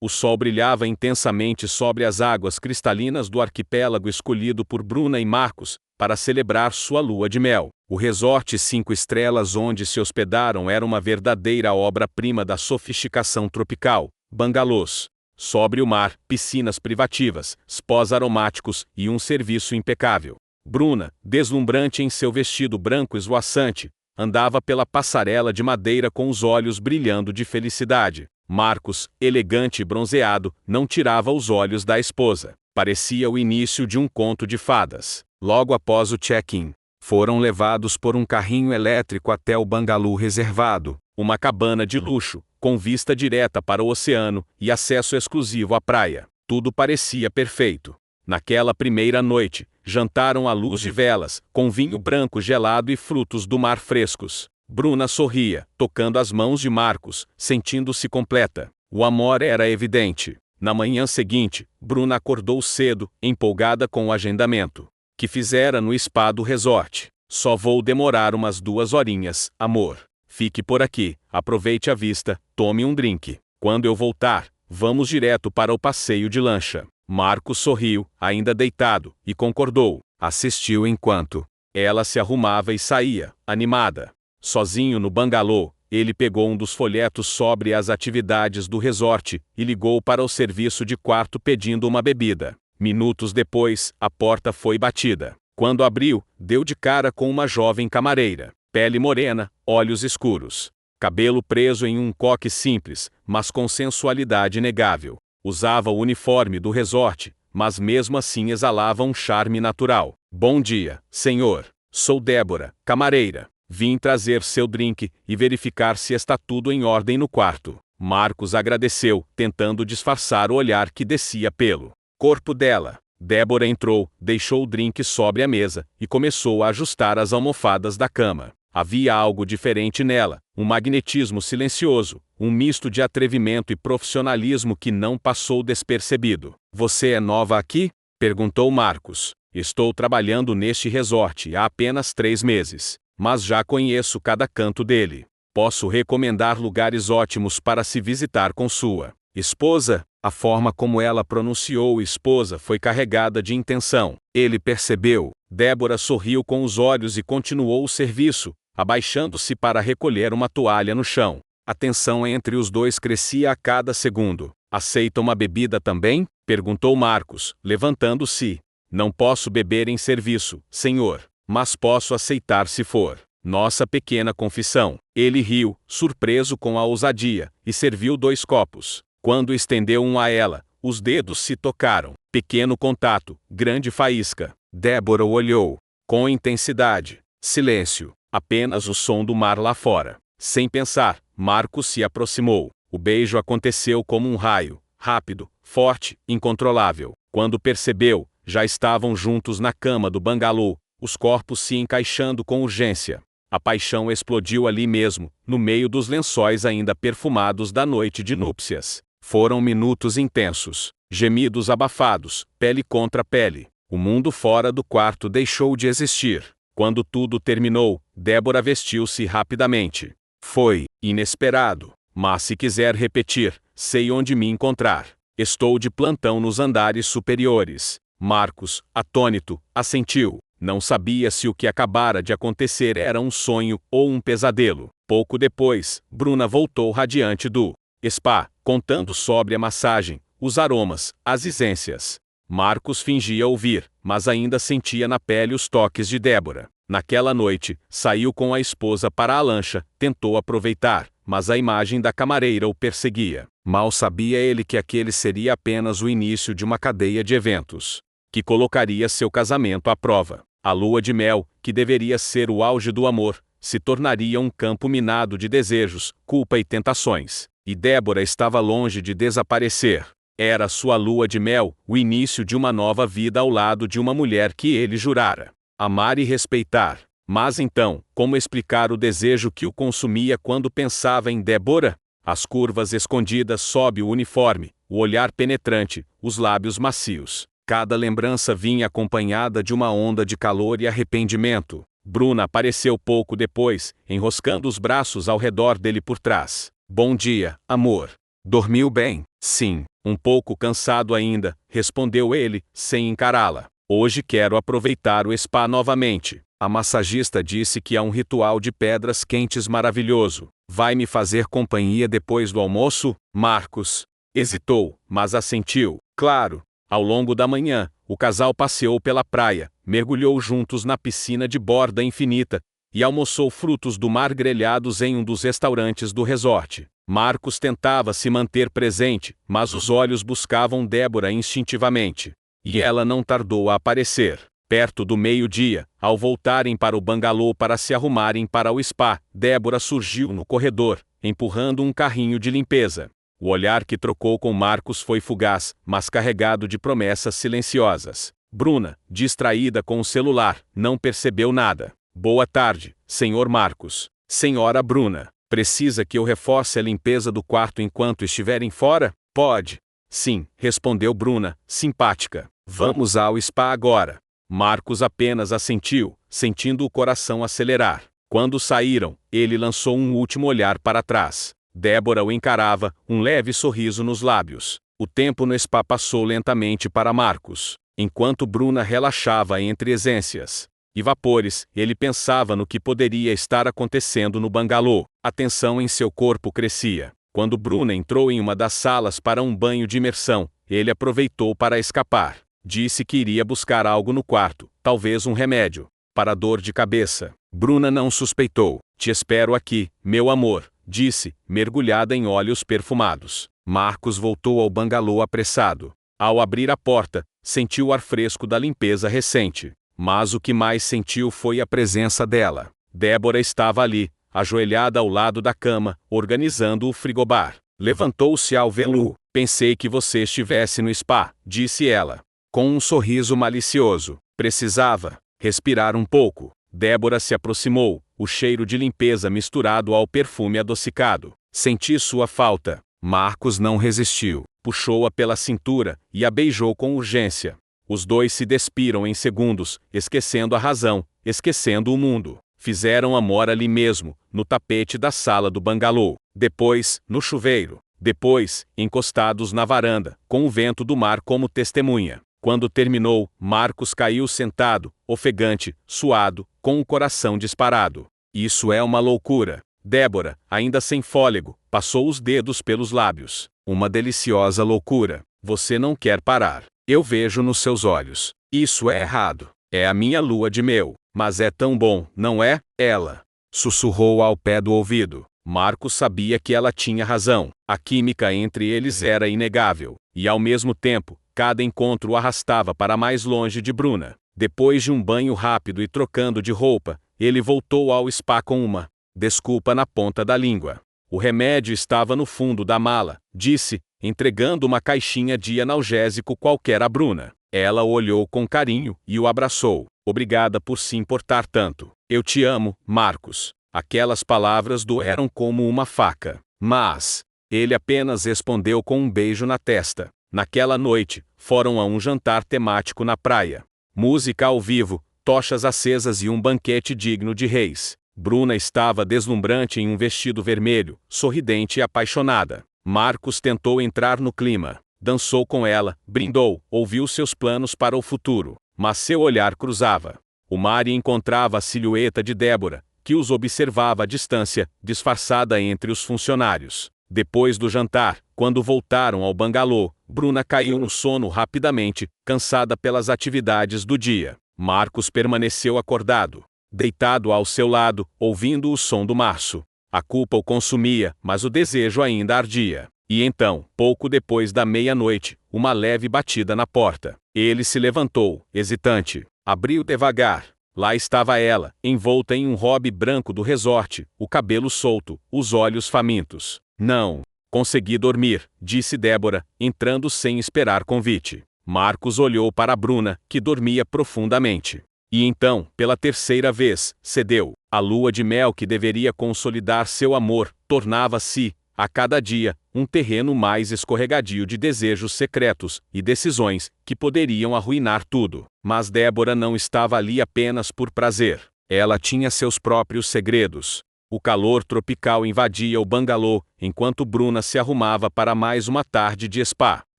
O sol brilhava intensamente sobre as águas cristalinas do arquipélago escolhido por Bruna e Marcos para celebrar sua lua de mel. O resort 5 estrelas onde se hospedaram era uma verdadeira obra-prima da sofisticação tropical. Bangalôs, sóbrio mar, piscinas privativas, spas aromáticos e um serviço impecável. Bruna, deslumbrante em seu vestido branco esvoaçante, andava pela passarela de madeira com os olhos brilhando de felicidade. Marcos, elegante e bronzeado, não tirava os olhos da esposa. Parecia o início de um conto de fadas. Logo após o check-in, foram levados por um carrinho elétrico até o bangalô reservado, uma cabana de luxo, com vista direta para o oceano e acesso exclusivo à praia. Tudo parecia perfeito. Naquela primeira noite, jantaram à luz de velas, com vinho branco gelado e frutos do mar frescos. Bruna sorria, tocando as mãos de Marcos, sentindo-se completa. O amor era evidente. Na manhã seguinte, Bruna acordou cedo, empolgada com o agendamento que fizera no spa do resort. Só vou demorar umas 2 horinhas, amor. Fique por aqui, aproveite a vista, tome um drink. Quando eu voltar, vamos direto para o passeio de lancha. Marcos sorriu, ainda deitado, e concordou. Assistiu enquanto ela se arrumava e saía, animada. Sozinho no bangalô, ele pegou um dos folhetos sobre as atividades do resort e ligou para o serviço de quarto pedindo uma bebida. Minutos depois, a porta foi batida. Quando abriu, deu de cara com uma jovem camareira. Pele morena, olhos escuros. Cabelo preso em um coque simples, mas com sensualidade inegável. Usava o uniforme do resort, mas mesmo assim exalava um charme natural. Bom dia, senhor. Sou Débora, camareira. Vim trazer seu drink e verificar se está tudo em ordem no quarto. Marcos agradeceu, tentando disfarçar o olhar que descia pelo corpo dela. Débora entrou, deixou o drink sobre a mesa e começou a ajustar as almofadas da cama. Havia algo diferente nela, um magnetismo silencioso, um misto de atrevimento e profissionalismo que não passou despercebido. Você é nova aqui? Perguntou Marcos. Estou trabalhando neste resort há apenas 3 meses, mas já conheço cada canto dele. Posso recomendar lugares ótimos para se visitar com sua esposa. A forma como ela pronunciou esposa foi carregada de intenção. Ele percebeu. Débora sorriu com os olhos e continuou o serviço, abaixando-se para recolher uma toalha no chão. A tensão entre os dois crescia a cada segundo. Aceita uma bebida também? Perguntou Marcos, levantando-se. Não posso beber em serviço, senhor, mas posso aceitar se for nossa pequena confissão. Ele riu, surpreso com a ousadia, e serviu 2 copos. Quando estendeu um a ela, os dedos se tocaram. Pequeno contato, grande faísca. Débora o olhou com intensidade. Silêncio, apenas o som do mar lá fora. Sem pensar, Marcos se aproximou. O beijo aconteceu como um raio, rápido, forte, incontrolável. Quando percebeu, já estavam juntos na cama do bangalô, os corpos se encaixando com urgência. A paixão explodiu ali mesmo, no meio dos lençóis ainda perfumados da noite de núpcias. Foram minutos intensos, gemidos abafados, pele contra pele. O mundo fora do quarto deixou de existir. Quando tudo terminou, Débora vestiu-se rapidamente. Foi inesperado, mas se quiser repetir, sei onde me encontrar. Estou de plantão nos andares superiores. Marcos, atônito, assentiu. Não sabia se o que acabara de acontecer era um sonho ou um pesadelo. Pouco depois, Bruna voltou radiante do spa, contando sobre a massagem, os aromas, as essências. Marcos fingia ouvir, mas ainda sentia na pele os toques de Débora. Naquela noite, saiu com a esposa para a lancha, tentou aproveitar, mas a imagem da camareira o perseguia. Mal sabia ele que aquele seria apenas o início de uma cadeia de eventos que colocaria seu casamento à prova. A lua de mel, que deveria ser o auge do amor, se tornaria um campo minado de desejos, culpa e tentações. E Débora estava longe de desaparecer. Era sua lua de mel, o início de uma nova vida ao lado de uma mulher que ele jurara amar e respeitar. Mas então, como explicar o desejo que o consumia quando pensava em Débora? As curvas escondidas sob o uniforme, o olhar penetrante, os lábios macios. Cada lembrança vinha acompanhada de uma onda de calor e arrependimento. Bruna apareceu pouco depois, enroscando os braços ao redor dele por trás. Bom dia, amor. Dormiu bem? Sim, um pouco cansado ainda, respondeu ele, sem encará-la. Hoje quero aproveitar o spa novamente. A massagista disse que há um ritual de pedras quentes maravilhoso. Vai me fazer companhia depois do almoço? Marcos hesitou, mas assentiu. Claro. Ao longo da manhã, o casal passeou pela praia, mergulhou juntos na piscina de borda infinita e almoçou frutos do mar grelhados em um dos restaurantes do resort. Marcos tentava se manter presente, mas os olhos buscavam Débora instintivamente. E ela não tardou a aparecer. Perto do meio-dia, ao voltarem para o bangalô para se arrumarem para o spa, Débora surgiu no corredor, empurrando um carrinho de limpeza. O olhar que trocou com Marcos foi fugaz, mas carregado de promessas silenciosas. Bruna, distraída com o celular, não percebeu nada. Boa tarde, senhor Marcos. Senhora Bruna, precisa que eu reforce a limpeza do quarto enquanto estiverem fora? Pode. Sim, respondeu Bruna, simpática. Vamos ao spa agora. Marcos apenas assentiu, sentindo o coração acelerar. Quando saíram, ele lançou um último olhar para trás. Débora o encarava, um leve sorriso nos lábios. O tempo no spa passou lentamente para Marcos. Enquanto Bruna relaxava entre essências e vapores, ele pensava no que poderia estar acontecendo no bangalô. A tensão em seu corpo crescia. Quando Bruna entrou em uma das salas para um banho de imersão, ele aproveitou para escapar. Disse que iria buscar algo no quarto, talvez um remédio para dor de cabeça. Bruna não suspeitou. Te espero aqui, meu amor, disse, mergulhada em óleos perfumados. Marcos voltou ao bangalô apressado. Ao abrir a porta, sentiu o ar fresco da limpeza recente. Mas o que mais sentiu foi a presença dela. Débora estava ali, ajoelhada ao lado da cama, organizando o frigobar. Levantou-se ao vê-lo. Pensei que você estivesse no spa, disse ela, com um sorriso malicioso. Precisava respirar um pouco. Débora se aproximou, o cheiro de limpeza misturado ao perfume adocicado. Senti sua falta. Marcos não resistiu. Puxou-a pela cintura e a beijou com urgência. Os dois se despiram em segundos, esquecendo a razão, esquecendo o mundo. Fizeram amor ali mesmo, no tapete da sala do bangalô. Depois, no chuveiro. Depois, encostados na varanda, com o vento do mar como testemunha. Quando terminou, Marcos caiu sentado, ofegante, suado, com o coração disparado. Isso é uma loucura. Débora, ainda sem fôlego, passou os dedos pelos lábios. Uma deliciosa loucura. Você não quer parar. Eu vejo nos seus olhos. Isso é errado. É a minha lua de mel. Mas é tão bom, não é? Ela sussurrou ao pé do ouvido. Marcos sabia que ela tinha razão. A química entre eles era inegável. E ao mesmo tempo, cada encontro o arrastava para mais longe de Bruna. Depois de um banho rápido e trocando de roupa, ele voltou ao spa com uma desculpa na ponta da língua. O remédio estava no fundo da mala, disse, entregando uma caixinha de analgésico qualquer a Bruna. Ela o olhou com carinho e o abraçou. Obrigada por se importar tanto. Eu te amo, Marcos. Aquelas palavras doeram como uma faca. Mas ele apenas respondeu com um beijo na testa. Naquela noite, foram a um jantar temático na praia. Música ao vivo, tochas acesas e um banquete digno de reis. Bruna estava deslumbrante em um vestido vermelho, sorridente e apaixonada. Marcos tentou entrar no clima. Dançou com ela, brindou, ouviu seus planos para o futuro. Mas seu olhar cruzava o mar e encontrava a silhueta de Débora, que os observava à distância, disfarçada entre os funcionários. Depois do jantar, quando voltaram ao bangalô, Bruna caiu no sono rapidamente, cansada pelas atividades do dia. Marcos permaneceu acordado, deitado ao seu lado, ouvindo o som do março. A culpa o consumia, mas o desejo ainda ardia. E então, pouco depois da meia-noite, uma leve batida na porta. Ele se levantou, hesitante. Abriu devagar. Lá estava ela, envolta em um robe branco do resort, o cabelo solto, os olhos famintos. Não consegui dormir, disse Débora, entrando sem esperar convite. Marcos olhou para Bruna, que dormia profundamente. E então, pela terceira vez, cedeu. A lua de mel que deveria consolidar seu amor, tornava-se, a cada dia, um terreno mais escorregadio de desejos secretos e decisões que poderiam arruinar tudo. Mas Débora não estava ali apenas por prazer. Ela tinha seus próprios segredos. O calor tropical invadia o bangalô, enquanto Bruna se arrumava para mais uma tarde de spa.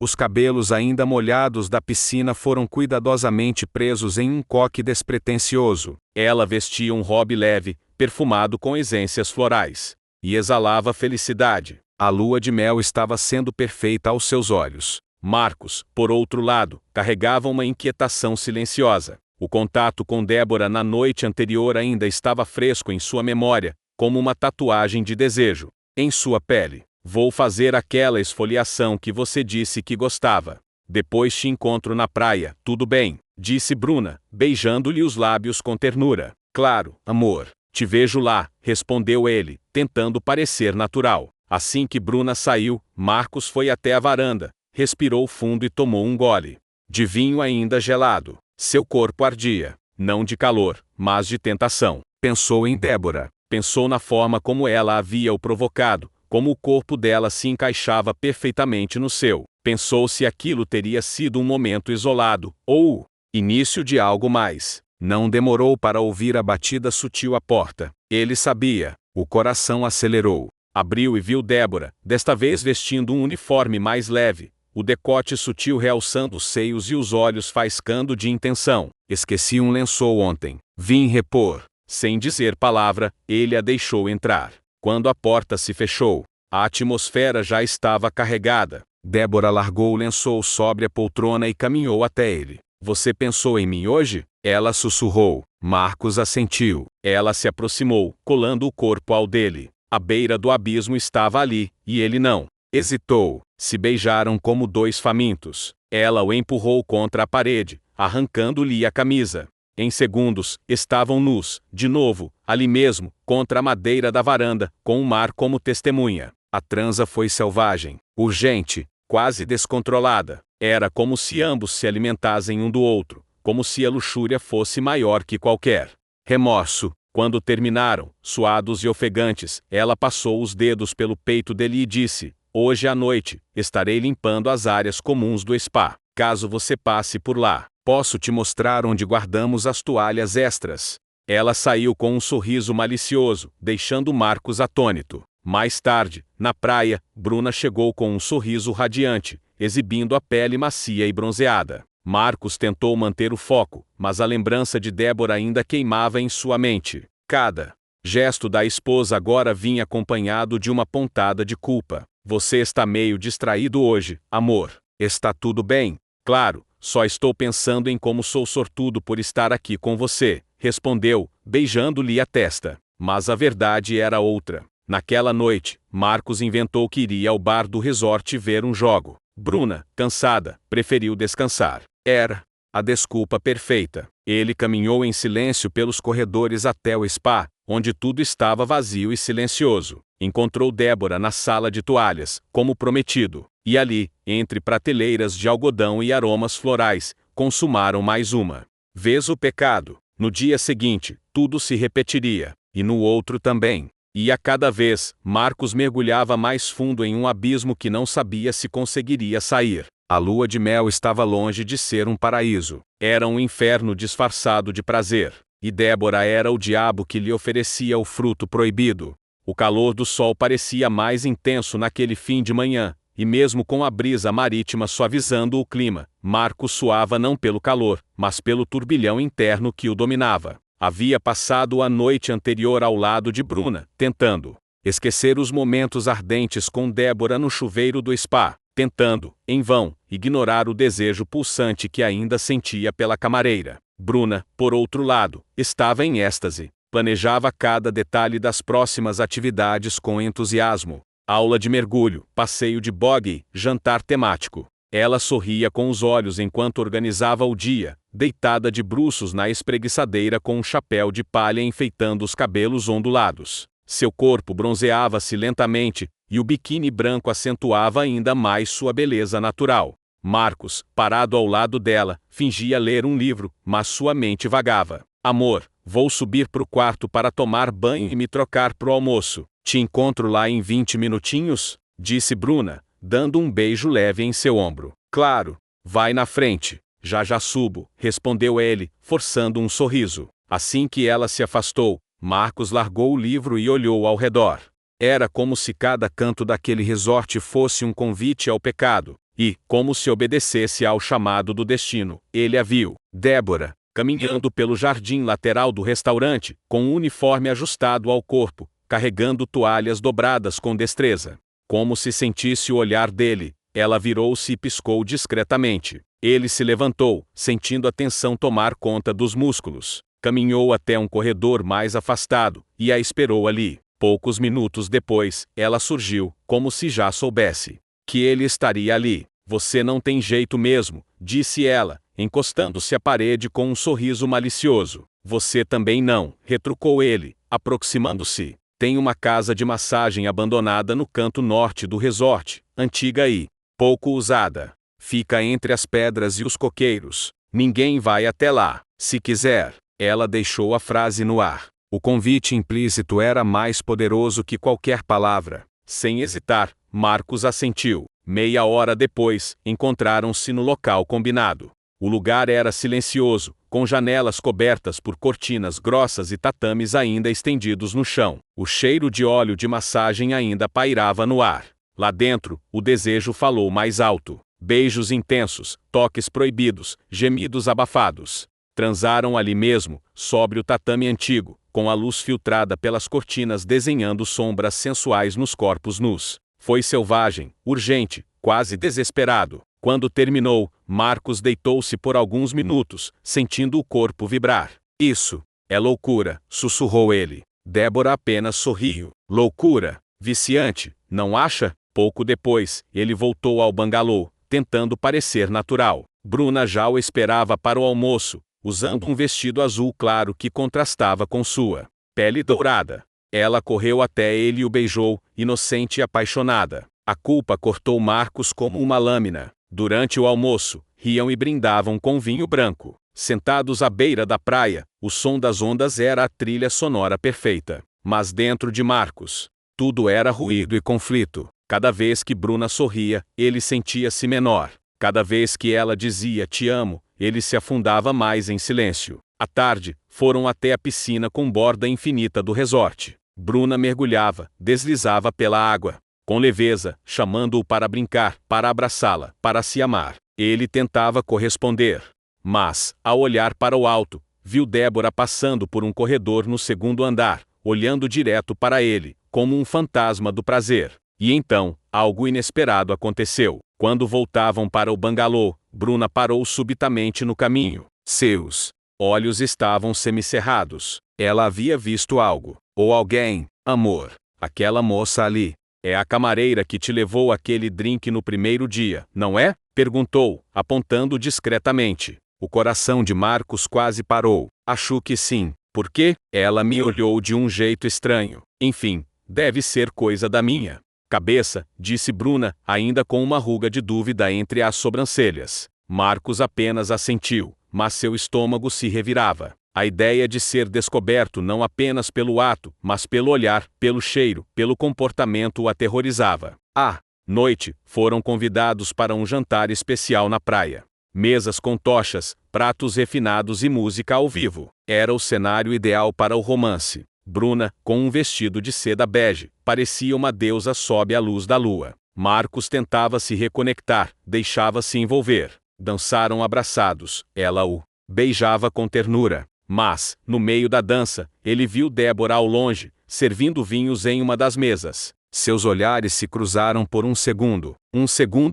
Os cabelos ainda molhados da piscina foram cuidadosamente presos em um coque despretensioso. Ela vestia um robe leve, perfumado com essências florais, e exalava felicidade. A lua de mel estava sendo perfeita aos seus olhos. Marcos, por outro lado, carregava uma inquietação silenciosa. O contato com Débora na noite anterior ainda estava fresco em sua memória, como uma tatuagem de desejo em sua pele. Vou fazer aquela esfoliação que você disse que gostava. Depois te encontro na praia, tudo bem? Disse Bruna, beijando-lhe os lábios com ternura. Claro, amor. Te vejo lá, respondeu ele, tentando parecer natural. Assim que Bruna saiu, Marcos foi até a varanda, respirou fundo e tomou um gole de vinho ainda gelado. Seu corpo ardia, não de calor, mas de tentação. Pensou em Débora. Pensou na forma como ela havia o provocado, como o corpo dela se encaixava perfeitamente no seu. Pensou se aquilo teria sido um momento isolado, ou o início de algo mais. Não demorou para ouvir a batida sutil à porta. Ele sabia. O coração acelerou. Abriu e viu Débora, desta vez vestindo um uniforme mais leve, o decote sutil realçando os seios e os olhos faiscando de intenção. Esqueci um lençol ontem. Vim repor. Sem dizer palavra, ele a deixou entrar. Quando a porta se fechou, a atmosfera já estava carregada. Débora largou o lençol sobre a poltrona e caminhou até ele. Você pensou em mim hoje? Ela sussurrou. Marcos assentiu. Ela se aproximou, colando o corpo ao dele. A beira do abismo estava ali, e ele não hesitou. Se beijaram como dois famintos. Ela o empurrou contra a parede, arrancando-lhe a camisa. Em segundos, estavam nus, de novo, ali mesmo, contra a madeira da varanda, com o mar como testemunha. A transa foi selvagem, urgente, quase descontrolada. Era como se ambos se alimentassem um do outro, como se a luxúria fosse maior que qualquer remorso. Quando terminaram, suados e ofegantes, ela passou os dedos pelo peito dele e disse: hoje à noite, estarei limpando as áreas comuns do spa. Caso você passe por lá, posso te mostrar onde guardamos as toalhas extras. Ela saiu com um sorriso malicioso, deixando Marcos atônito. Mais tarde, na praia, Bruna chegou com um sorriso radiante, exibindo a pele macia e bronzeada. Marcos tentou manter o foco, mas a lembrança de Débora ainda queimava em sua mente. Cada gesto da esposa agora vinha acompanhado de uma pontada de culpa. Você está meio distraído hoje, amor. Está tudo bem? Claro, só estou pensando em como sou sortudo por estar aqui com você, respondeu, beijando-lhe a testa. Mas a verdade era outra. Naquela noite, Marcos inventou que iria ao bar do resort ver um jogo. Bruna, cansada, preferiu descansar. Era a desculpa perfeita. Ele caminhou em silêncio pelos corredores até o spa, onde tudo estava vazio e silencioso. Encontrou Débora na sala de toalhas, como prometido, e ali, entre prateleiras de algodão e aromas florais, consumaram mais uma vez o pecado. No dia seguinte, tudo se repetiria, e no outro também. E a cada vez, Marcos mergulhava mais fundo em um abismo que não sabia se conseguiria sair. A lua de mel estava longe de ser um paraíso. Era um inferno disfarçado de prazer. E Débora era o diabo que lhe oferecia o fruto proibido. O calor do sol parecia mais intenso naquele fim de manhã, e mesmo com a brisa marítima suavizando o clima, Marcos suava não pelo calor, mas pelo turbilhão interno que o dominava. Havia passado a noite anterior ao lado de Bruna, tentando esquecer os momentos ardentes com Débora no chuveiro do spa, tentando, em vão, ignorar o desejo pulsante que ainda sentia pela camareira. Bruna, por outro lado, estava em êxtase. Planejava cada detalhe das próximas atividades com entusiasmo. Aula de mergulho, passeio de buggy, jantar temático. Ela sorria com os olhos enquanto organizava o dia, deitada de bruços na espreguiçadeira com um chapéu de palha enfeitando os cabelos ondulados. Seu corpo bronzeava-se lentamente, e o biquíni branco acentuava ainda mais sua beleza natural. Marcos, parado ao lado dela, fingia ler um livro, mas sua mente vagava. Amor, vou subir pro quarto para tomar banho e me trocar pro almoço. Te encontro lá em 20 minutinhos? Disse Bruna, dando um beijo leve em seu ombro. Claro, vai na frente. Já subo, respondeu ele, forçando um sorriso. Assim que ela se afastou, Marcos largou o livro e olhou ao redor. Era como se cada canto daquele resort fosse um convite ao pecado, e, como se obedecesse ao chamado do destino, ele a viu, Débora, caminhando pelo jardim lateral do restaurante, com um uniforme ajustado ao corpo, carregando toalhas dobradas com destreza. Como se sentisse o olhar dele, ela virou-se e piscou discretamente. Ele se levantou, sentindo a tensão tomar conta dos músculos. Caminhou até um corredor mais afastado, e a esperou ali. Poucos minutos depois, ela surgiu, como se já soubesse que ele estaria ali. Você não tem jeito mesmo, disse ela, encostando-se à parede com um sorriso malicioso. Você também não, retrucou ele, aproximando-se. Tem uma casa de massagem abandonada no canto norte do resort, antiga e pouco usada. Fica entre as pedras e os coqueiros. Ninguém vai até lá. Se quiser. Ela deixou a frase no ar. O convite implícito era mais poderoso que qualquer palavra. Sem hesitar, Marcos assentiu. Meia hora depois, encontraram-se no local combinado. O lugar era silencioso, com janelas cobertas por cortinas grossas e tatames ainda estendidos no chão. O cheiro de óleo de massagem ainda pairava no ar. Lá dentro, o desejo falou mais alto. Beijos intensos, toques proibidos, gemidos abafados. Transaram ali mesmo, sobre o tatame antigo, com a luz filtrada pelas cortinas desenhando sombras sensuais nos corpos nus. Foi selvagem, urgente, quase desesperado. Quando terminou, Marcos deitou-se por alguns minutos, sentindo o corpo vibrar. Isso é loucura, sussurrou ele. Débora apenas sorriu. Loucura? Viciante, não acha? Pouco depois, ele voltou ao bangalô, tentando parecer natural. Bruna já o esperava para o almoço, usando um vestido azul claro que contrastava com sua pele dourada. Ela correu até ele e o beijou, inocente e apaixonada. A culpa cortou Marcos como uma lâmina. Durante o almoço, riam e brindavam com vinho branco. Sentados à beira da praia, o som das ondas era a trilha sonora perfeita. Mas dentro de Marcos, tudo era ruído e conflito. Cada vez que Bruna sorria, ele sentia-se menor. Cada vez que ela dizia "te amo", ele se afundava mais em silêncio. À tarde, foram até a piscina com borda infinita do resort. Bruna mergulhava, deslizava pela água, com leveza, chamando-o para brincar, para abraçá-la, para se amar. Ele tentava corresponder. Mas, ao olhar para o alto, viu Débora passando por um corredor no segundo andar, olhando direto para ele, como um fantasma do prazer. E então, algo inesperado aconteceu. Quando voltavam para o bangalô, Bruna parou subitamente no caminho. Seus olhos estavam semicerrados. Ela havia visto algo. Ou alguém. Amor. Aquela moça ali. É a camareira que te levou aquele drink no primeiro dia, não é? Perguntou, apontando discretamente. O coração de Marcos quase parou. Acho que sim. Por quê? Ela me olhou de um jeito estranho. Enfim, deve ser coisa da minha cabeça, disse Bruna, ainda com uma ruga de dúvida entre as sobrancelhas. Marcos apenas assentiu, mas seu estômago se revirava. A ideia de ser descoberto não apenas pelo ato, mas pelo olhar, pelo cheiro, pelo comportamento o aterrorizava. À noite, foram convidados para um jantar especial na praia. Mesas com tochas, pratos refinados e música ao vivo. Era o cenário ideal para o romance. Bruna, com um vestido de seda bege, parecia uma deusa sob a luz da lua. Marcos tentava se reconectar, deixava-se envolver. Dançaram abraçados, ela o beijava com ternura. Mas, no meio da dança, ele viu Débora ao longe, servindo vinhos em uma das mesas. Seus olhares se cruzaram por um segundo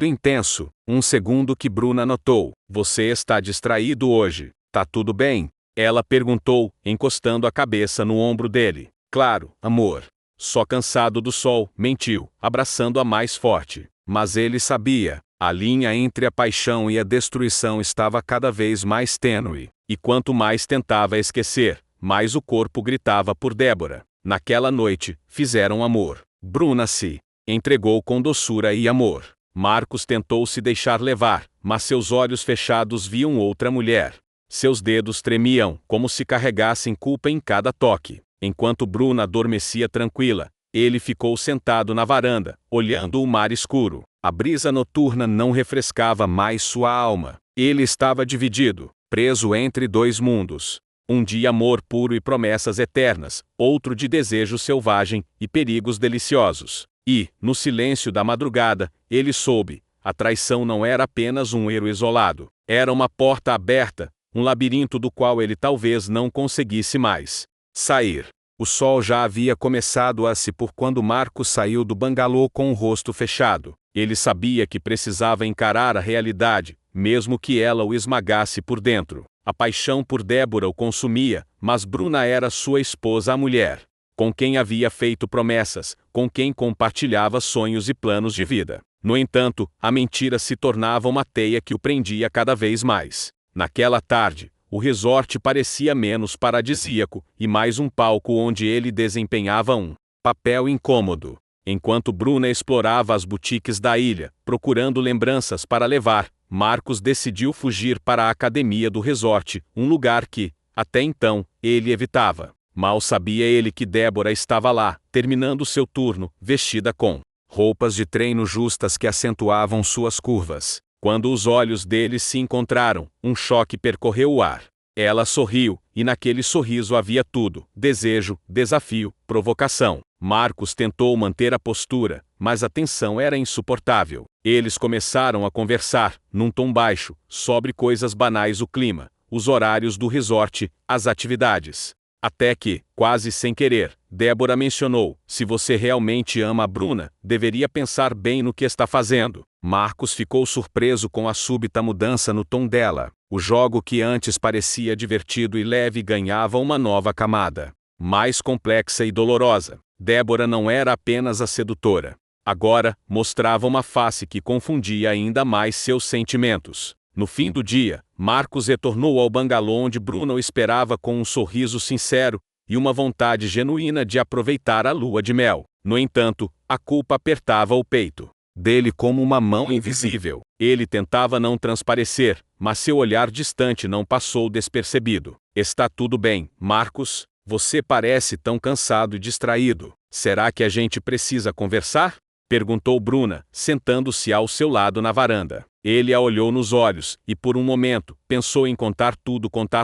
intenso, um segundo que Bruna notou. Você está distraído hoje, tá tudo bem? Ela perguntou, encostando a cabeça no ombro dele. Claro, amor. Só cansado do sol, mentiu, abraçando-a mais forte. Mas ele sabia, a linha entre a paixão e a destruição estava cada vez mais tênue. E quanto mais tentava esquecer, mais o corpo gritava por Débora. Naquela noite, fizeram amor. Bruna se entregou com doçura e amor. Marcos tentou se deixar levar, mas seus olhos fechados viam outra mulher. Seus dedos tremiam, como se carregassem culpa em cada toque. Enquanto Bruna adormecia tranquila, ele ficou sentado na varanda, olhando o mar escuro. A brisa noturna não refrescava mais sua alma. Ele estava dividido, preso entre dois mundos. Um de amor puro e promessas eternas, outro de desejo selvagem e perigos deliciosos. E, no silêncio da madrugada, ele soube, a traição não era apenas um erro isolado. Era uma porta aberta, um labirinto do qual ele talvez não conseguisse mais sair. O sol já havia começado a se pôr quando Marcos saiu do bangalô com o rosto fechado. Ele sabia que precisava encarar a realidade, mesmo que ela o esmagasse por dentro. A paixão por Débora o consumia, mas Bruna era sua esposa, a mulher com quem havia feito promessas, com quem compartilhava sonhos e planos de vida. No entanto, a mentira se tornava uma teia que o prendia cada vez mais. Naquela tarde, o resort parecia menos paradisíaco e mais um palco onde ele desempenhava um papel incômodo. Enquanto Bruna explorava as boutiques da ilha, procurando lembranças para levar, Marcos decidiu fugir para a academia do resort, um lugar que, até então, ele evitava. Mal sabia ele que Débora estava lá, terminando seu turno, vestida com roupas de treino justas que acentuavam suas curvas. Quando os olhos deles se encontraram, um choque percorreu o ar. Ela sorriu, e naquele sorriso havia tudo: desejo, desafio, provocação. Marcos tentou manter a postura, mas a tensão era insuportável. Eles começaram a conversar, num tom baixo, sobre coisas banais: o clima, os horários do resort, as atividades. Até que, quase sem querer, Débora mencionou: se você realmente ama a Bruna, deveria pensar bem no que está fazendo. Marcos ficou surpreso com a súbita mudança no tom dela. O jogo que antes parecia divertido e leve ganhava uma nova camada, mais complexa e dolorosa. Débora não era apenas a sedutora. Agora, mostrava uma face que confundia ainda mais seus sentimentos. No fim do dia, Marcos retornou ao bangalô onde Bruna o esperava com um sorriso sincero e uma vontade genuína de aproveitar a lua de mel. No entanto, a culpa apertava o peito dele como uma mão invisível. Ele tentava não transparecer, mas seu olhar distante não passou despercebido. Está tudo bem, Marcos? Você parece tão cansado e distraído. Será que a gente precisa conversar? Perguntou Bruna, sentando-se ao seu lado na varanda. Ele a olhou nos olhos, e por um momento, pensou em contar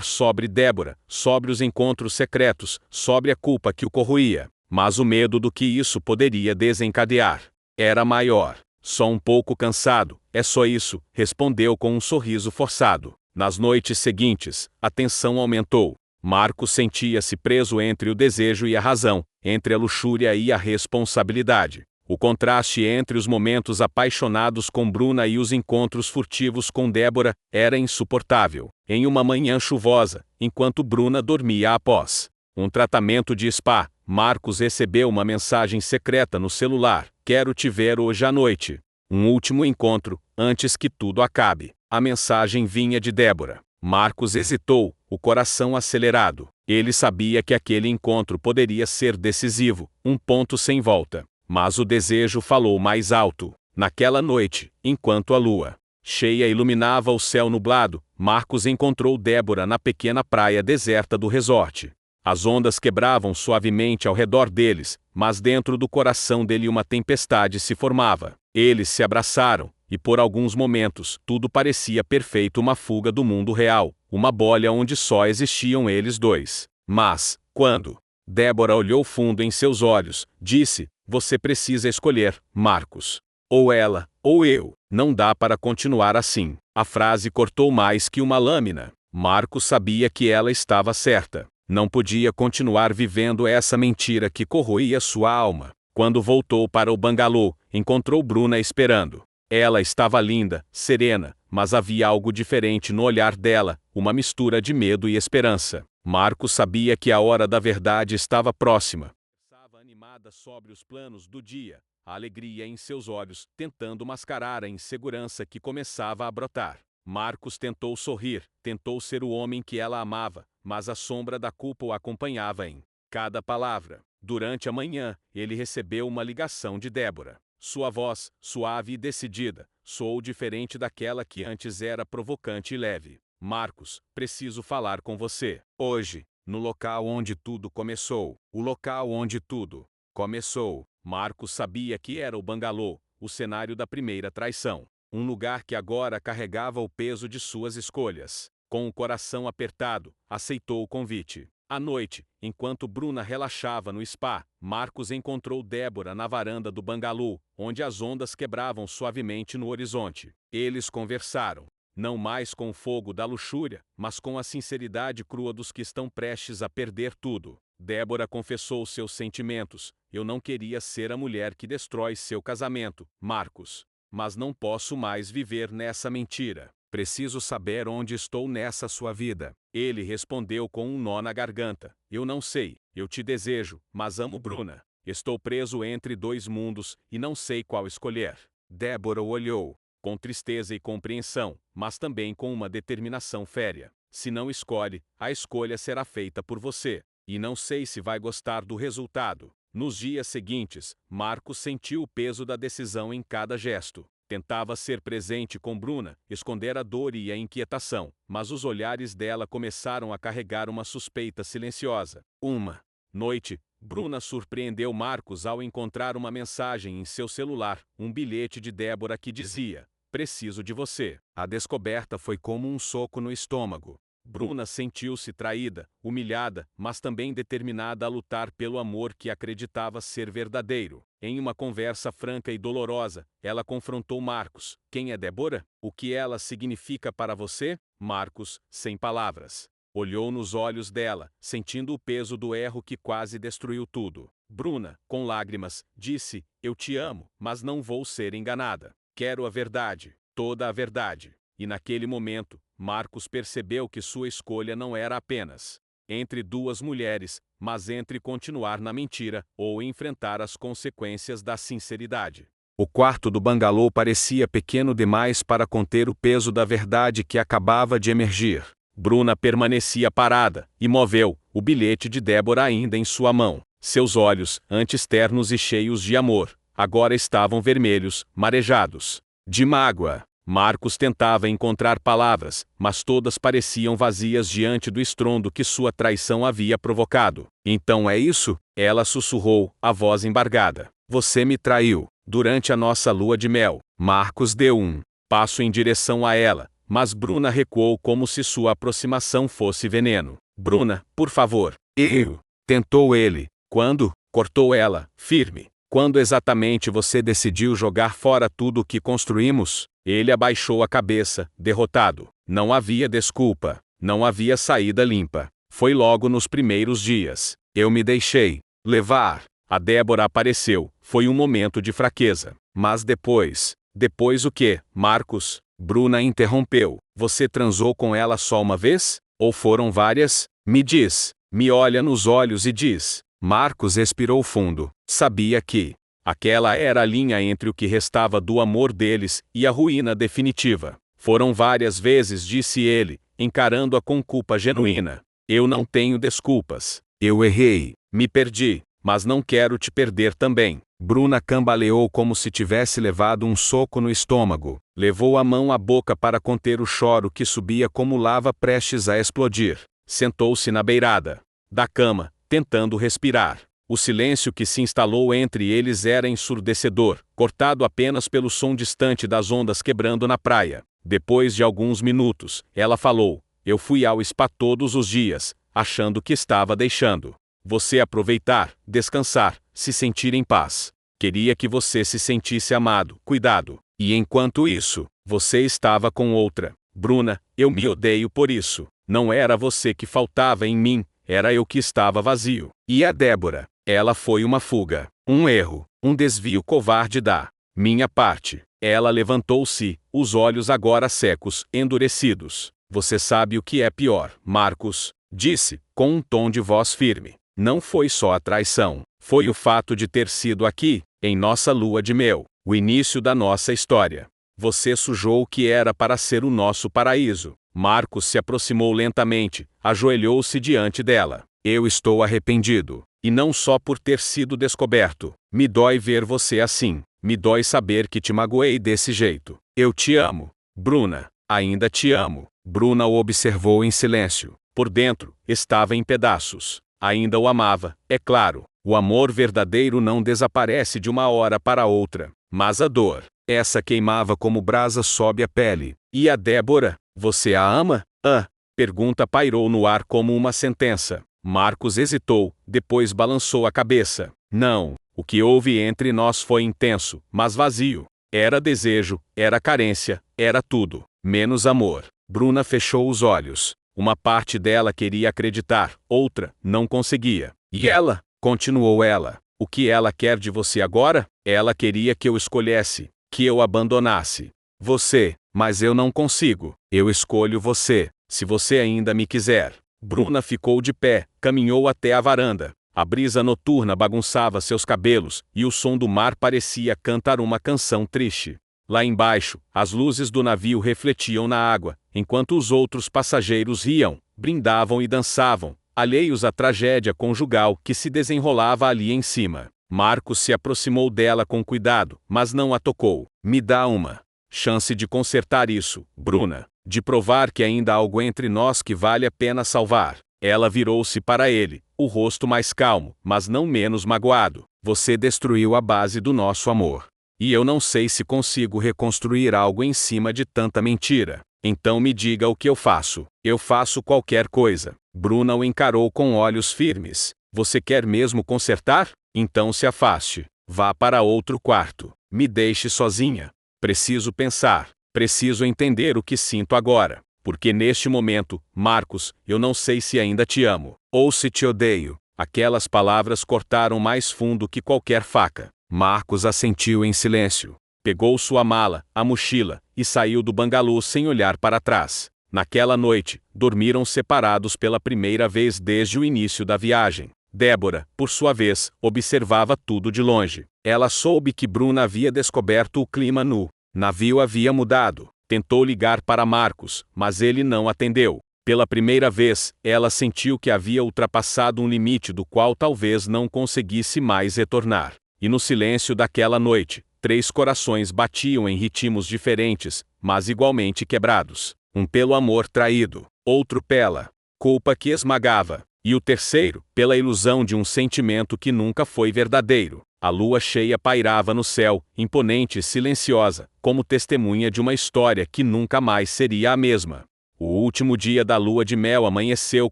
sobre Débora, sobre os encontros secretos, sobre a culpa que o corroía. Mas o medo do que isso poderia desencadear era maior. Só um pouco cansado, é só isso, respondeu com um sorriso forçado. Nas noites seguintes, a tensão aumentou. Marcos sentia-se preso entre o desejo e a razão, entre a luxúria e a responsabilidade. O contraste entre os momentos apaixonados com Bruna e os encontros furtivos com Débora era insuportável. Em uma manhã chuvosa, enquanto Bruna dormia após um tratamento de spa, Marcos recebeu uma mensagem secreta no celular: quero te ver hoje à noite. Um último encontro, antes que tudo acabe. A mensagem vinha de Débora. Marcos hesitou, o coração acelerado. Ele sabia que aquele encontro poderia ser decisivo, um ponto sem volta. Mas o desejo falou mais alto. Naquela noite, enquanto a lua cheia iluminava o céu nublado, Marcos encontrou Débora na pequena praia deserta do resort. As ondas quebravam suavemente ao redor deles, mas dentro do coração dele uma tempestade se formava. Eles se abraçaram, e por alguns momentos, tudo parecia perfeito, uma fuga do mundo real, uma bolha onde só existiam eles dois. Mas, quando Débora olhou fundo em seus olhos, disse: você precisa escolher, Marcos. Ou ela, ou eu. Não dá para continuar assim. A frase cortou mais que uma lâmina. Marcos sabia que ela estava certa. Não podia continuar vivendo essa mentira que corroía sua alma. Quando voltou para o bangalô, encontrou Bruna esperando. Ela estava linda, serena, mas havia algo diferente no olhar dela, uma mistura de medo e esperança. Marcos sabia que a hora da verdade estava próxima. Estava animada sobre os planos do dia, a alegria em seus olhos, tentando mascarar a insegurança que começava a brotar. Marcos tentou sorrir, tentou ser o homem que ela amava, mas a sombra da culpa o acompanhava em cada palavra. Durante a manhã, ele recebeu uma ligação de Débora. Sua voz, suave e decidida, soou diferente daquela que antes era provocante e leve. Marcos, preciso falar com você. Hoje, no local onde tudo começou. O local onde tudo começou. Marcos sabia que era o bangalô, o cenário da primeira traição. Um lugar que agora carregava o peso de suas escolhas. Com o coração apertado, aceitou o convite. À noite, enquanto Bruna relaxava no spa, Marcos encontrou Débora na varanda do bangalô, onde as ondas quebravam suavemente no horizonte. Eles conversaram, não mais com o fogo da luxúria, mas com a sinceridade crua dos que estão prestes a perder tudo. Débora confessou seus sentimentos. Eu não queria ser a mulher que destrói seu casamento, Marcos. Mas não posso mais viver nessa mentira. Preciso saber onde estou nessa sua vida. Ele respondeu com um nó na garganta. Eu não sei. Eu te desejo, mas amo Bruna. Estou preso entre dois mundos e não sei qual escolher. Débora o olhou, com tristeza e compreensão, mas também com uma determinação férrea. Se não escolhe, a escolha será feita por você. E não sei se vai gostar do resultado. Nos dias seguintes, Marcos sentiu o peso da decisão em cada gesto. Tentava ser presente com Bruna, esconder a dor e a inquietação, mas os olhares dela começaram a carregar uma suspeita silenciosa. Uma noite, Bruna surpreendeu Marcos ao encontrar uma mensagem em seu celular, um bilhete de Débora que dizia: "Preciso de você." A descoberta foi como um soco no estômago. Bruna sentiu-se traída, humilhada, mas também determinada a lutar pelo amor que acreditava ser verdadeiro. Em uma conversa franca e dolorosa, ela confrontou Marcos. Quem é Débora? O que ela significa para você? Marcos, sem palavras, olhou nos olhos dela, sentindo o peso do erro que quase destruiu tudo. Bruna, com lágrimas, disse: "Eu te amo, mas não vou ser enganada. Quero a verdade, toda a verdade." E naquele momento, Marcos percebeu que sua escolha não era apenas entre duas mulheres, mas entre continuar na mentira ou enfrentar as consequências da sinceridade. O quarto do bangalô parecia pequeno demais para conter o peso da verdade que acabava de emergir. Bruna permanecia parada, imóvel, o bilhete de Débora ainda em sua mão. Seus olhos, antes ternos e cheios de amor, agora estavam vermelhos, marejados de mágoa. Marcos tentava encontrar palavras, mas todas pareciam vazias diante do estrondo que sua traição havia provocado. "Então é isso?" Ela sussurrou, a voz embargada. "Você me traiu durante a nossa lua de mel." Marcos deu um passo em direção a ela, mas Bruna recuou como se sua aproximação fosse veneno. "Bruna, por favor." "Eu." Tentou ele. "Quando?" Cortou ela, firme. "Quando exatamente você decidiu jogar fora tudo o que construímos?" Ele abaixou a cabeça, derrotado. Não havia desculpa. Não havia saída limpa. Foi logo nos primeiros dias. "Eu me deixei levar." A Débora apareceu. Foi um momento de fraqueza. Mas depois... Depois o quê, Marcos? Bruna interrompeu. "Você transou com ela só uma vez? Ou foram várias? Me diz." Me olha nos olhos e diz. Marcos respirou fundo. Sabia que aquela era a linha entre o que restava do amor deles e a ruína definitiva. "Foram várias vezes", disse ele, encarando-a com culpa genuína. "Eu não tenho desculpas. Eu errei. Me perdi. Mas não quero te perder também." Bruna cambaleou como se tivesse levado um soco no estômago. Levou a mão à boca para conter o choro que subia como lava prestes a explodir. Sentou-se na beirada da cama, tentando respirar. O silêncio que se instalou entre eles era ensurdecedor, cortado apenas pelo som distante das ondas quebrando na praia. Depois de alguns minutos, ela falou: "Eu fui ao spa todos os dias, achando que estava deixando você aproveitar, descansar, se sentir em paz. Queria que você se sentisse amado, cuidado. E enquanto isso, você estava com outra. Bruna, eu me odeio por isso. Não era você que faltava em mim, era eu que estava vazio. E a Débora, ela foi uma fuga, um erro, um desvio covarde da minha parte." Ela levantou-se, os olhos agora secos, endurecidos. "Você sabe o que é pior, Marcos?" disse, com um tom de voz firme. "Não foi só a traição. Foi o fato de ter sido aqui, em nossa lua de mel, o início da nossa história. Você sujou o que era para ser o nosso paraíso." Marcos se aproximou lentamente, ajoelhou-se diante dela. "Eu estou arrependido. E não só por ter sido descoberto. Me dói ver você assim. Me dói saber que te magoei desse jeito. Eu te amo, Bruna. Ainda te amo." Bruna o observou em silêncio. Por dentro, estava em pedaços. Ainda o amava, é claro. O amor verdadeiro não desaparece de uma hora para outra. Mas a dor, essa queimava como brasa sob a pele. "E a Débora, você a ama?" "Ah, Pergunta pairou no ar como uma sentença. Marcos hesitou, depois balançou a cabeça. Não, o que houve entre nós foi intenso, mas vazio. Era desejo, era carência, era tudo, menos amor. Bruna fechou os olhos. Uma parte dela queria acreditar, outra não conseguia. E ela? Continuou ela. O que ela quer de você agora? Ela queria que eu escolhesse, que eu abandonasse você, mas eu não consigo. Eu escolho você, se você ainda me quiser. Bruna ficou de pé, caminhou até a varanda. A brisa noturna bagunçava seus cabelos, e o som do mar parecia cantar uma canção triste. Lá embaixo, as luzes do navio refletiam na água, enquanto os outros passageiros riam, brindavam e dançavam, alheios à tragédia conjugal que se desenrolava ali em cima. Marcos se aproximou dela com cuidado, mas não a tocou. Me dá uma chance de consertar isso, Bruna, de provar que ainda há algo entre nós que vale a pena salvar. Ela virou-se para ele, o rosto mais calmo, mas não menos magoado. Você destruiu a base do nosso amor. E eu não sei se consigo reconstruir algo em cima de tanta mentira. Então me diga o que eu faço. Eu faço qualquer coisa. Bruna o encarou com olhos firmes. Você quer mesmo consertar? Então se afaste. Vá para outro quarto. Me deixe sozinha. Preciso pensar. Preciso entender o que sinto agora. Porque neste momento, Marcos, eu não sei se ainda te amo, ou se te odeio. Aquelas palavras cortaram mais fundo que qualquer faca. Marcos assentiu em silêncio. Pegou sua mala, a mochila, e saiu do bangalô sem olhar para trás. Naquela noite, dormiram separados pela primeira vez desde o início da viagem. Débora, por sua vez, observava tudo de longe. Ela soube que Bruna havia descoberto o clima no navio havia mudado. Tentou ligar para Marcos, mas ele não atendeu. Pela primeira vez, ela sentiu que havia ultrapassado um limite do qual talvez não conseguisse mais retornar. E no silêncio daquela noite, 3 corações batiam em ritmos diferentes, mas igualmente quebrados. Um pelo amor traído, outro pela culpa que esmagava, e o terceiro, pela ilusão de um sentimento que nunca foi verdadeiro. A lua cheia pairava no céu, imponente e silenciosa, como testemunha de uma história que nunca mais seria a mesma. O último dia da lua de mel amanheceu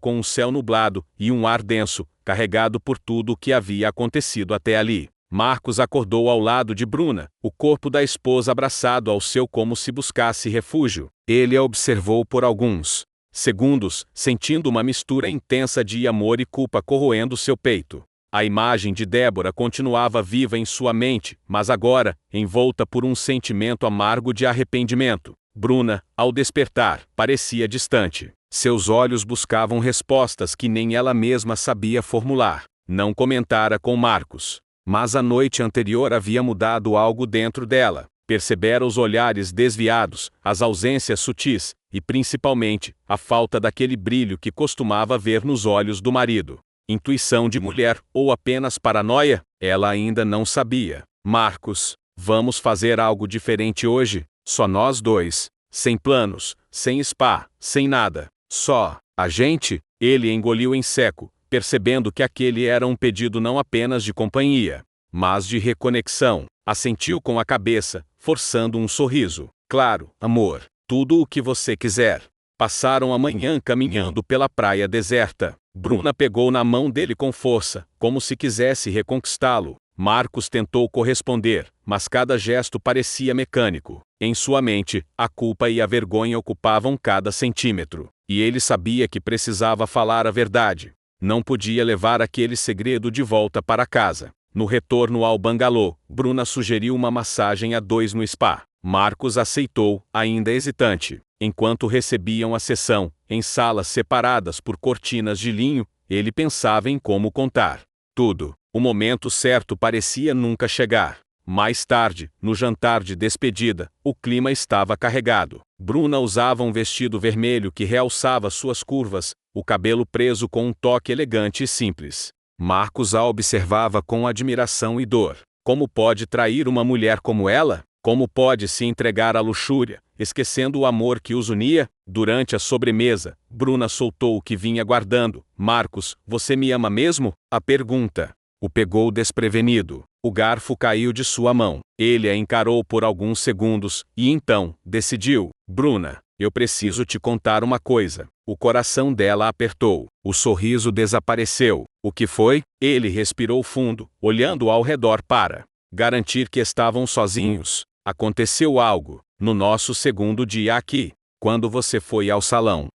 com um céu nublado e um ar denso, carregado por tudo o que havia acontecido até ali. Marcos acordou ao lado de Bruna, o corpo da esposa abraçado ao seu como se buscasse refúgio. Ele a observou por alguns segundos, sentindo uma mistura intensa de amor e culpa corroendo seu peito. A imagem de Débora continuava viva em sua mente, mas agora, envolta por um sentimento amargo de arrependimento. Bruna, ao despertar, parecia distante. Seus olhos buscavam respostas que nem ela mesma sabia formular. Não comentara com Marcos. Mas a noite anterior havia mudado algo dentro dela. Percebera os olhares desviados, as ausências sutis, e principalmente, a falta daquele brilho que costumava ver nos olhos do marido. Intuição de mulher, ou apenas paranoia? Ela ainda não sabia. Marcos, vamos fazer algo diferente hoje? Só nós dois. Sem planos, sem spa, sem nada. Só a gente? Ele engoliu em seco, percebendo que aquele era um pedido não apenas de companhia, mas de reconexão. Assentiu com a cabeça, forçando um sorriso. Claro, amor, tudo o que você quiser. Passaram a manhã caminhando pela praia deserta. Bruna pegou na mão dele com força, como se quisesse reconquistá-lo. Marcos tentou corresponder, mas cada gesto parecia mecânico. Em sua mente, a culpa e a vergonha ocupavam cada centímetro. E ele sabia que precisava falar a verdade. Não podia levar aquele segredo de volta para casa. No retorno ao bangalô, Bruna sugeriu uma massagem a 2 no spa. Marcos aceitou, ainda hesitante. Enquanto recebiam a sessão, em salas separadas por cortinas de linho, ele pensava em como contar tudo. O momento certo parecia nunca chegar. Mais tarde, no jantar de despedida, o clima estava carregado. Bruna usava um vestido vermelho que realçava suas curvas, o cabelo preso com um toque elegante e simples. Marcos a observava com admiração e dor. Como pode trair uma mulher como ela? Como pode se entregar à luxúria, esquecendo o amor que os unia? Durante a sobremesa, Bruna soltou o que vinha guardando. Marcos, você me ama mesmo? A pergunta o pegou desprevenido. O garfo caiu de sua mão. Ele a encarou por alguns segundos, e então, decidiu. Bruna, eu preciso te contar uma coisa. O coração dela apertou. O sorriso desapareceu. O que foi? Ele respirou fundo, olhando ao redor para garantir que estavam sozinhos. Aconteceu algo. No nosso segundo dia aqui, quando você foi ao salão.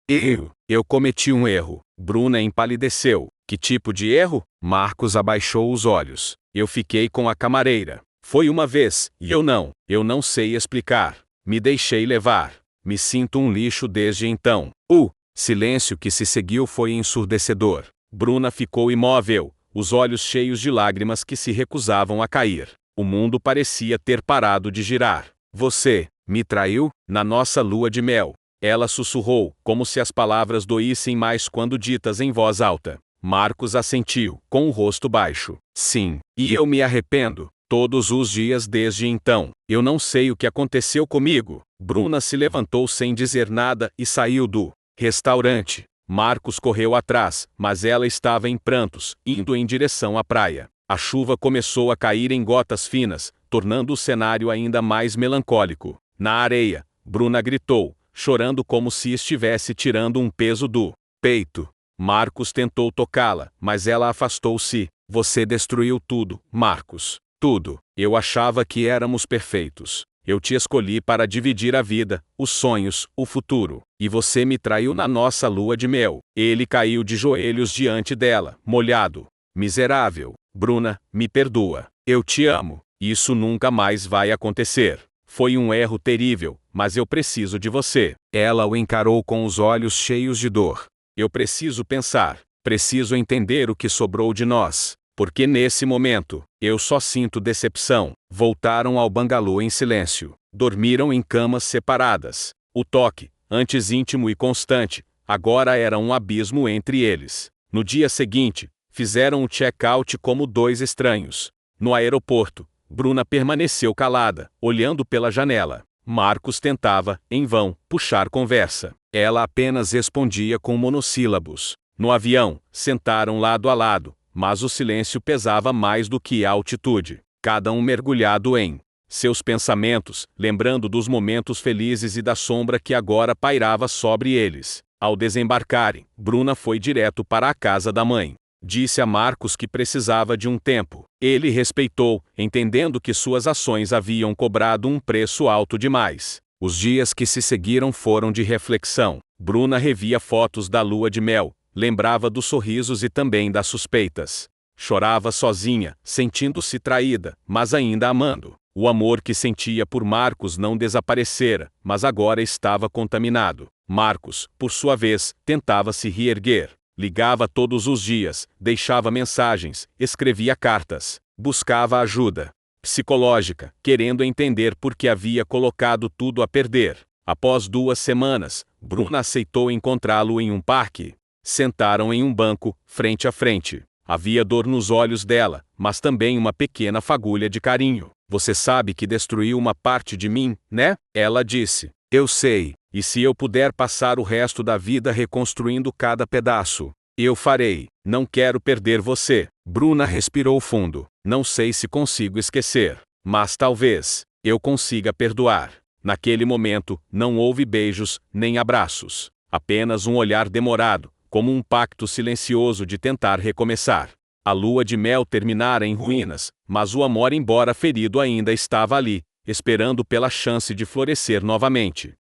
Eu cometi um erro. Bruna empalideceu. Que tipo de erro? Marcos abaixou os olhos. Eu fiquei com a camareira. Foi uma vez, e eu não sei explicar. Me deixei levar. Me sinto um lixo desde então. O silêncio que se seguiu foi ensurdecedor. Bruna ficou imóvel, os olhos cheios de lágrimas que se recusavam a cair. O mundo parecia ter parado de girar. Você me traiu? Na nossa lua de mel. Ela sussurrou, como se as palavras doíssem mais quando ditas em voz alta. Marcos assentiu, com o rosto baixo. Sim, e eu me arrependo. Todos os dias desde então. Eu não sei o que aconteceu comigo. Bruna se levantou sem dizer nada e saiu do restaurante. Marcos correu atrás, mas ela estava em prantos, indo em direção à praia. A chuva começou a cair em gotas finas, tornando o cenário ainda mais melancólico. Na areia, Bruna gritou, chorando como se estivesse tirando um peso do peito. Marcos tentou tocá-la, mas ela afastou-se. Você destruiu tudo, Marcos. Tudo. Eu achava que éramos perfeitos. Eu te escolhi para dividir a vida, os sonhos, o futuro. E você me traiu na nossa lua de mel. Ele caiu de joelhos diante dela, molhado. Miserável. Bruna, me perdoa. Eu te amo. Isso nunca mais vai acontecer. Foi um erro terrível, mas eu preciso de você. Ela o encarou com os olhos cheios de dor. Eu preciso pensar. Preciso entender o que sobrou de nós. Porque nesse momento, eu só sinto decepção. Voltaram ao bangalô em silêncio. Dormiram em camas separadas. O toque, antes íntimo e constante, agora era um abismo entre eles. No dia seguinte, fizeram o check-out como dois estranhos. No aeroporto, Bruna permaneceu calada, olhando pela janela. Marcos tentava, em vão, puxar conversa. Ela apenas respondia com monossílabos. No avião, sentaram lado a lado, mas o silêncio pesava mais do que a altitude. Cada um mergulhado em seus pensamentos, lembrando dos momentos felizes e da sombra que agora pairava sobre eles. Ao desembarcarem, Bruna foi direto para a casa da mãe. Disse a Marcos que precisava de um tempo. Ele respeitou, entendendo que suas ações haviam cobrado um preço alto demais. Os dias que se seguiram foram de reflexão. Bruna revia fotos da lua de mel, lembrava dos sorrisos e também das suspeitas. Chorava sozinha, sentindo-se traída, mas ainda amando. O amor que sentia por Marcos não desaparecera, mas agora estava contaminado. Marcos, por sua vez, tentava se reerguer. Ligava todos os dias, deixava mensagens, escrevia cartas, buscava ajuda psicológica, querendo entender por que havia colocado tudo a perder. Após 2 semanas, Bruna aceitou encontrá-lo em um parque. Sentaram em um banco, frente a frente. Havia dor nos olhos dela, mas também uma pequena fagulha de carinho. Você sabe que destruiu uma parte de mim, né? Ela disse. Eu sei. E se eu puder passar o resto da vida reconstruindo cada pedaço, eu farei. Não quero perder você. Bruna respirou fundo. Não sei se consigo esquecer, mas talvez eu consiga perdoar. Naquele momento, não houve beijos, nem abraços. Apenas um olhar demorado, como um pacto silencioso de tentar recomeçar. A lua de mel terminara em ruínas, mas o amor, embora ferido, ainda estava ali, esperando pela chance de florescer novamente.